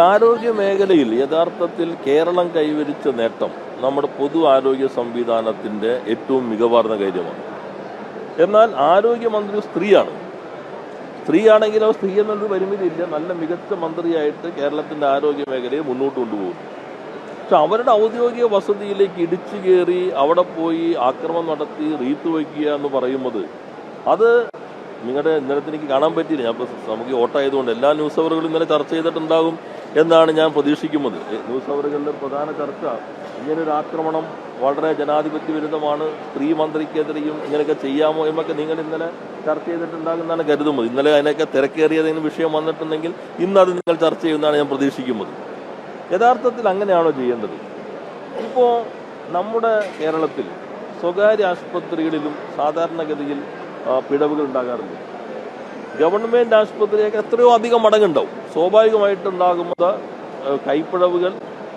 ആരോഗ്യ മേഖലയിൽ യഥാർത്ഥത്തിൽ കേരളം കൈവരിച്ച നേട്ടം നമ്മുടെ പൊതു ആരോഗ്യ സംവിധാനത്തിൻ്റെ ഏറ്റവും മികവാർന്ന കാര്യമാണ്. എന്നാൽ ആരോഗ്യമന്ത്രി സ്ത്രീയാണ്. സ്ത്രീയാണെങ്കിൽ അവർ സ്ത്രീ എന്നൊരു പരിമിതിയില്ല, നല്ല മികച്ച മന്ത്രിയായിട്ട് കേരളത്തിൻ്റെ ആരോഗ്യ മേഖലയെ മുന്നോട്ട് കൊണ്ടുപോകും. പക്ഷെ അവരുടെ ഔദ്യോഗിക വസതിയിലേക്ക് ഇടിച്ചു കയറി അവിടെ പോയി ആക്രമണം നടത്തി റീത്ത് വയ്ക്കുക എന്ന് പറയുന്നത് അത് നിങ്ങളുടെ ഇന്നലത്തെ എനിക്ക് കാണാൻ പറ്റിയില്ല. ഞാൻ നമുക്ക് ഓട്ടായതുകൊണ്ട് എല്ലാ ന്യൂസ് അവറുകളും ഇന്നലെ ചർച്ച ചെയ്തിട്ടുണ്ടാകും എന്നാണ് ഞാൻ പ്രതീക്ഷിക്കുന്നത്. ന്യൂസ് അവറുകളിലെ പ്രധാന ചർച്ച ഇങ്ങനൊരു ആക്രമണം വളരെ ജനാധിപത്യ വിരുദ്ധമാണ്, സ്ത്രീ മന്ത്രിക്കെതിരെയും ഇങ്ങനെയൊക്കെ ചെയ്യാമോ എന്നൊക്കെ നിങ്ങൾ ഇന്നലെ ചർച്ച ചെയ്തിട്ടുണ്ടാകുമെന്നാണ് കരുതുന്നത്. ഇന്നലെ അതിനൊക്കെ തിരക്കേറിയതെങ്കിലും വിഷയം വന്നിട്ടുണ്ടെങ്കിൽ ഇന്നത് നിങ്ങൾ ചർച്ച ചെയ്യുമെന്നാണ് ഞാൻ പ്രതീക്ഷിക്കുന്നത്. യഥാർത്ഥത്തിൽ അങ്ങനെയാണോ ചെയ്യേണ്ടത്? ഇപ്പോൾ നമ്മുടെ കേരളത്തിൽ സ്വകാര്യ ആശുപത്രികളിലും സാധാരണഗതിയിൽ പിഴവുകൾ ഉണ്ടാകാറുണ്ട്. ഗവൺമെൻറ് ആശുപത്രിയൊക്കെ എത്രയോ അധികം മടങ്ങുണ്ടാവും. സ്വാഭാവികമായിട്ടുണ്ടാകുന്നത് കൈപ്പിഴവുകൾ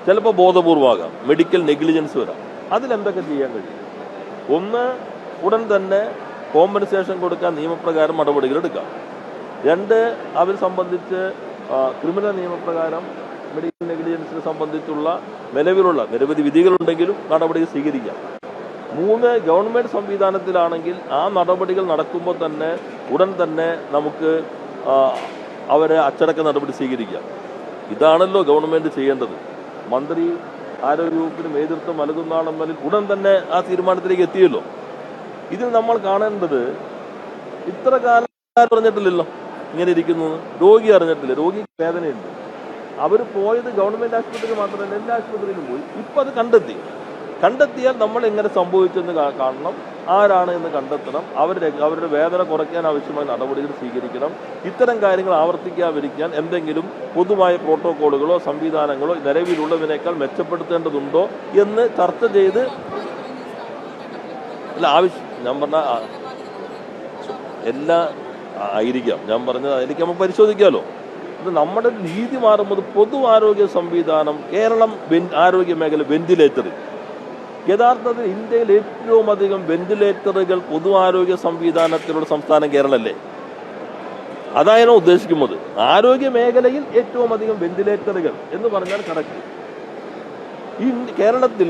ചിലപ്പോൾ ബോധപൂർവമാകാം, മെഡിക്കൽ നെഗ്ലിജൻസ് വരാം. അതിലെന്തൊക്കെ ചെയ്യാൻ കഴിയും? ഒന്ന്, ഉടൻ തന്നെ കോമ്പൻസേഷൻ കൊടുക്കാൻ നിയമപ്രകാരം നടപടികൾ എടുക്കാം. രണ്ട്, അവർ സംബന്ധിച്ച് ക്രിമിനൽ നിയമപ്രകാരം മെഡിക്കൽ നെഗ്ലിജൻസിനെ സംബന്ധിച്ചുള്ള നിലവിലുള്ള നിരവധി വിധികളുണ്ടെങ്കിലും നടപടികൾ സ്വീകരിക്കാം. മൂന്ന്, ഗവൺമെൻറ് സംവിധാനത്തിലാണെങ്കിൽ ആ നടപടികൾ നടക്കുമ്പോൾ തന്നെ ഉടൻ തന്നെ നമുക്ക് അവരെ അച്ചടക്ക നടപടി സ്വീകരിക്കാം. ഇതാണല്ലോ ഗവൺമെൻറ് ചെയ്യേണ്ടത്. മന്ത്രി ആരോഗ്യവകുപ്പിന് നേതൃത്വം നൽകുന്നതാണെന്നാൽ ഉടൻ തന്നെ ആ തീരുമാനത്തിലേക്ക് എത്തിയല്ലോ. ഇതിൽ നമ്മൾ കാണേണ്ടത് ഇത്ര കാലം അറിഞ്ഞിട്ടില്ലല്ലോ ഇങ്ങനെ ഇരിക്കുന്നു. രോഗി അറിഞ്ഞിട്ടില്ല, രോഗിക്ക് വേദനയുണ്ട്. അവർ പോയത് ഗവൺമെൻറ് ആശുപത്രിയിൽ മാത്രമല്ല, എല്ലാ ആശുപത്രിയിലും പോയി. ഇപ്പം അത് കണ്ടെത്തിയാൽ നമ്മൾ എങ്ങനെ സംഭവിച്ചെന്ന് കാണണം, ആരാണ് എന്ന് കണ്ടെത്തണം, അവരുടെ വേദന കുറയ്ക്കാൻ ആവശ്യമായ നടപടികൾ സ്വീകരിക്കണം. ഇത്തരം കാര്യങ്ങൾ ആവർത്തിക്കാതിരിക്കാൻ എന്തെങ്കിലും പൊതുവായ പ്രോട്ടോക്കോളുകളോ സംവിധാനങ്ങളോ നിലവിലുള്ളതിനേക്കാൾ മെച്ചപ്പെടുത്തേണ്ടതുണ്ടോ എന്ന് ചർച്ച ചെയ്ത് ഞാൻ പറഞ്ഞ എല്ലാ ആയിരിക്കാം, ഞാൻ പറഞ്ഞത് അതിലേക്ക് നമുക്ക് പരിശോധിക്കാമല്ലോ. ഇത് നമ്മുടെ രീതി മാറുമ്പോൾ പൊതു ആരോഗ്യ സംവിധാനം, കേരളം ആരോഗ്യ മേഖല വെന്റിലേറ്റർ, യഥാർത്ഥത്തിൽ ഇന്ത്യയിൽ ഏറ്റവും അധികം വെന്റിലേറ്ററുകൾ പൊതു ആരോഗ്യ സംവിധാനത്തിലുള്ള സംസ്ഥാനം കേരളമല്ലേ? അതായാലും ഉദ്ദേശിക്കുന്നത് ആരോഗ്യ മേഖലയിൽ ഏറ്റവും അധികം വെന്റിലേറ്ററുകൾ എന്ന് പറഞ്ഞാൽ കറക്റ്റ്. ഈ കേരളത്തിൽ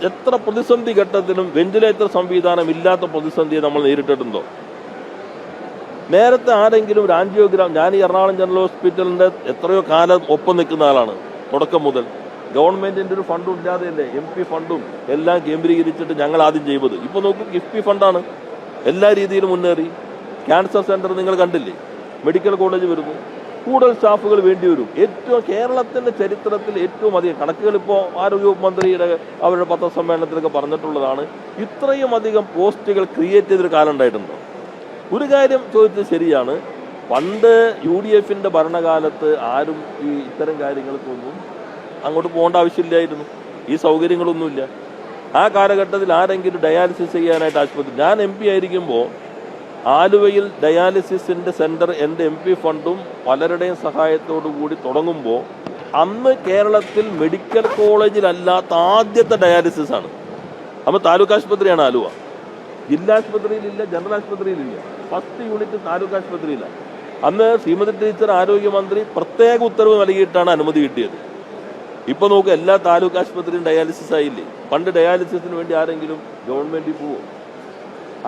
എത്ര പ്രതിസന്ധി ഘട്ടത്തിലും വെന്റിലേറ്റർ സംവിധാനം ഇല്ലാത്ത പ്രതിസന്ധിയെ നമ്മൾ നേരിട്ടിട്ടുണ്ടോ? നേരത്തെ ആരെങ്കിലും ഒരു ആൻജിയോഗ്രാം, ഞാൻ ഈ എറണാകുളം ജനറൽ ഹോസ്പിറ്റലിൻ്റെ എത്രയോ കാലം ഒപ്പം നിൽക്കുന്ന ആളാണ്. തുടക്കം മുതൽ ഗവൺമെൻറ്റിൻ്റെ ഒരു ഫണ്ടും ഇല്ലാതെയല്ലേ MP ഫണ്ടും എല്ലാം കേന്ദ്രീകരിച്ചിട്ട് ഞങ്ങൾ ആദ്യം ചെയ്തത്. ഇപ്പോൾ നോക്കും, കിഫ്ബി ഫണ്ടാണ്, എല്ലാ രീതിയിലും മുന്നേറി. ക്യാൻസർ സെൻറ്റർ നിങ്ങൾ കണ്ടില്ലേ, മെഡിക്കൽ കോളേജ് വരുന്നു, കൂടുതൽ സ്റ്റാഫുകൾ വേണ്ടി വരും. ഏറ്റവും കേരളത്തിൻ്റെ ചരിത്രത്തിൽ ഏറ്റവും അധികം കണക്കുകൾ ഇപ്പോൾ ആരോഗ്യവകുപ്പ് മന്ത്രിയുടെ അവരുടെ പത്രസമ്മേളനത്തിലൊക്കെ പറഞ്ഞിട്ടുള്ളതാണ്. ഇത്രയും അധികം പോസ്റ്റുകൾ ക്രിയേറ്റ് ചെയ്തൊരു കാലം ഉണ്ടായിട്ടുണ്ടോ? ഒരു കാര്യം ചോദിച്ചത് ശരിയാണ്, പണ്ട് UDFൻ്റെ ഭരണകാലത്ത് ആരും ഈ ഇത്തരം കാര്യങ്ങൾക്കൊന്നും അങ്ങോട്ട് പോകേണ്ട ആവശ്യമില്ലായിരുന്നു. ഈ സൗകര്യങ്ങളൊന്നുമില്ല. ആ കാലഘട്ടത്തിൽ ആരെങ്കിലും ഡയാലിസിസ് ചെയ്യാനായിട്ട് ആശുപത്രി, ഞാൻ MP ആയിരിക്കുമ്പോൾ ആലുവയിൽ ഡയാലിസിസിൻ്റെ സെൻറ്റർ എൻ്റെ MP ഫണ്ടും പലരുടെയും സഹായത്തോടു കൂടി തുടങ്ങുമ്പോൾ അന്ന് കേരളത്തിൽ മെഡിക്കൽ കോളേജിലല്ലാത്ത ആദ്യത്തെ ഡയാലിസിസ് ആണ്. അന്ന് താലൂക്ക് ആശുപത്രിയാണ് ആലുവ. ജില്ലാശുപത്രിയിലില്ല, ജനറൽ ആശുപത്രിയിലില്ല, ഫസ്റ്റ് യൂണിറ്റ് താലൂക്ക് ആശുപത്രിയിലാണ്. അന്ന് ശ്രീമതി ടീച്ചർ ആരോഗ്യമന്ത്രി പ്രത്യേക ഉത്തരവ് നൽകിയിട്ടാണ് അനുമതി കിട്ടിയത്. ഇപ്പോൾ നോക്കുക, എല്ലാ താലൂക്ക് ആശുപത്രിയും ഡയാലിസിസ് ആയില്ലേ? പണ്ട് ഡയാലിസിസിന് വേണ്ടി ആരെങ്കിലും ഗവൺമെൻറ്റിൽ പോവോ?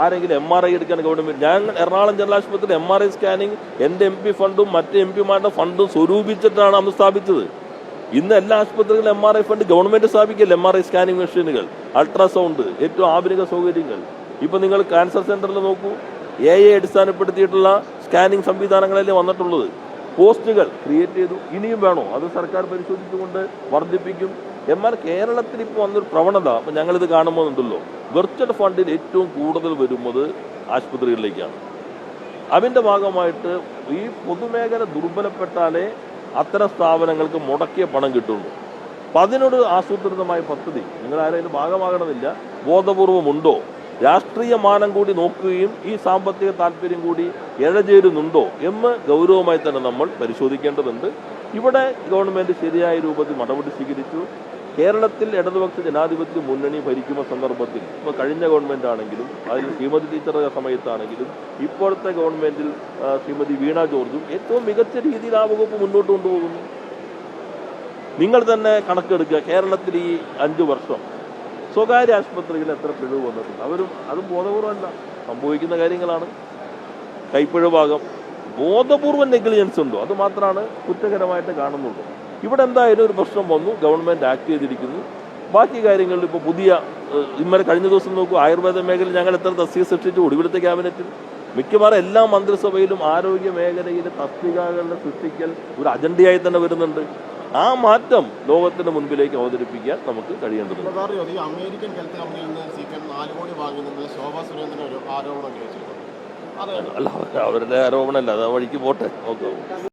ആരെങ്കിലും MRI എടുക്കാൻ ഗവൺമെൻറ്? ഞാൻ എറണാകുളം ജനറൽ ആശുപത്രിയിൽ MRI സ്കാനിങ് എൻ്റെ MP ഫണ്ടും മറ്റ് MP-മാരുടെ ഫണ്ടും സ്വരൂപിച്ചിട്ടാണ് അന്ന് സ്ഥാപിച്ചത്. ഇന്ന് എല്ലാ ആശുപത്രികളും MRI ഫണ്ട് ഗവൺമെൻറ് സ്ഥാപിക്കില്ല. MRI സ്കാനിങ് മെഷീനുകൾ, അൾട്രാസൗണ്ട്, ഏറ്റവും ആധുനിക സൗകര്യങ്ങൾ. ഇപ്പോൾ നിങ്ങൾ ക്യാൻസർ സെൻറ്ററിൽ നോക്കൂ, AI അടിസ്ഥാനപ്പെടുത്തിയിട്ടുള്ള സ്കാനിങ് സംവിധാനങ്ങളല്ലേ വന്നിട്ടുള്ളത്. പോസ്റ്റുകൾ ക്രിയേറ്റ് ചെയ്തു, ഇനിയും വേണോ? അത് സർക്കാർ പരിശോധിച്ചുകൊണ്ട് വർദ്ധിപ്പിക്കും. എന്നാൽ കേരളത്തിൽ ഇപ്പോൾ വന്നൊരു പ്രവണത, അപ്പം ഞങ്ങളിത് കാണുമ്പോഴുണ്ടല്ലോ, വെർച്വൽ ഫണ്ടിൽ ഏറ്റവും കൂടുതൽ വരുന്നത് ആശുപത്രികളിലേക്കാണ്. അതിൻ്റെ ഭാഗമായിട്ട് ഈ പൊതുമേഖല ദുർബലപ്പെട്ടാലേ അത്തരം സ്ഥാപനങ്ങൾക്ക് മുടക്കിയ പണം കിട്ടുള്ളൂ. അപ്പം അതിനോട് ആസൂത്രിതമായ പദ്ധതി നിങ്ങൾ ആരെങ്കിലും ഭാഗമാകണമെന്നില്ല, ബോധപൂർവമുണ്ടോ, രാഷ്ട്രീയ മാനം കൂടി നോക്കുകയും ഈ സാമ്പത്തിക താല്പര്യം കൂടി ഇഴചേരുന്നുണ്ടോ എന്ന് ഗൗരവമായി തന്നെ നമ്മൾ പരിശോധിക്കേണ്ടതുണ്ട്. ഇവിടെ ഗവൺമെൻറ് ശരിയായ രൂപത്തിൽ നടപടി സ്വീകരിച്ചു. കേരളത്തിൽ ഇടതുപക്ഷ ജനാധിപത്യ മുന്നണി ഭരിക്കുന്ന സന്ദർഭത്തിൽ ഇപ്പോൾ കഴിഞ്ഞ ഗവൺമെൻറ് ആണെങ്കിലും അതിൽ ശ്രീമതി ടീച്ചറുടെ സമയത്താണെങ്കിലും ഇപ്പോഴത്തെ ഗവൺമെൻറ്റിൽ ശ്രീമതി വീണ ജോർജും ഏറ്റവും മികച്ച രീതിയിൽ ആ വകുപ്പ് മുന്നോട്ട് കൊണ്ടുപോകുന്നു. നിങ്ങൾ തന്നെ കണക്കെടുക്കുക. കേരളത്തിൽ ഈ 5 വർഷം സ്വകാര്യ ആശുപത്രിയിൽ എത്ര പിഴവ് വന്നിട്ടുണ്ട്? അതും ബോധപൂർവമല്ല, സംഭവിക്കുന്ന കാര്യങ്ങളാണ്. കൈപ്പിഴ ഭാഗം ബോധപൂർവം നെഗ്ലിജൻസ് ഉണ്ടോ, അത് മാത്രമാണ് കുറ്റകരമായിട്ട് കാണുന്നുള്ളൂ. ഇവിടെ എന്തായാലും ഒരു പ്രശ്നം വന്നു, ഗവൺമെൻറ് ആക്ട് ചെയ്തിരിക്കുന്നു. ബാക്കി കാര്യങ്ങളിൽ ഇപ്പോൾ പുതിയ ഇന്നലെ കഴിഞ്ഞ ദിവസം നോക്കൂ, ആയുർവേദ മേഖലയിൽ ഞങ്ങൾ എത്ര തസ്തിക സൃഷ്ടിച്ചു ഇവിടുത്തെ ക്യാബിനറ്റിൽ. മിക്കവാറും എല്ലാ മന്ത്രിസഭയിലും ആരോഗ്യ മേഖലയിൽ തസ്തികകളുടെ സൃഷ്ടിക്കൽ ഒരു അജണ്ടയായി തന്നെ വരുന്നുണ്ട്. ആ മാറ്റം ലോകത്തിന് മുൻപിലേക്ക് അവതരിപ്പിക്കാൻ നമുക്ക് കഴിയേണ്ടതുണ്ട്. ഈ അമേരിക്കൻ ഹെൽത്ത് കമ്പനിയിൽ നിന്ന് CPM 4 കോടി വാങ്ങുന്നത് ശോഭാ സുരേന്ദ്രൻ ഒരു ആരോപണം ഉന്നയിച്ചിട്ടുണ്ട്. അല്ല, അവരുടെ ആരോപണമല്ല, അത് വഴിക്ക് പോട്ടെ, നോക്കാം.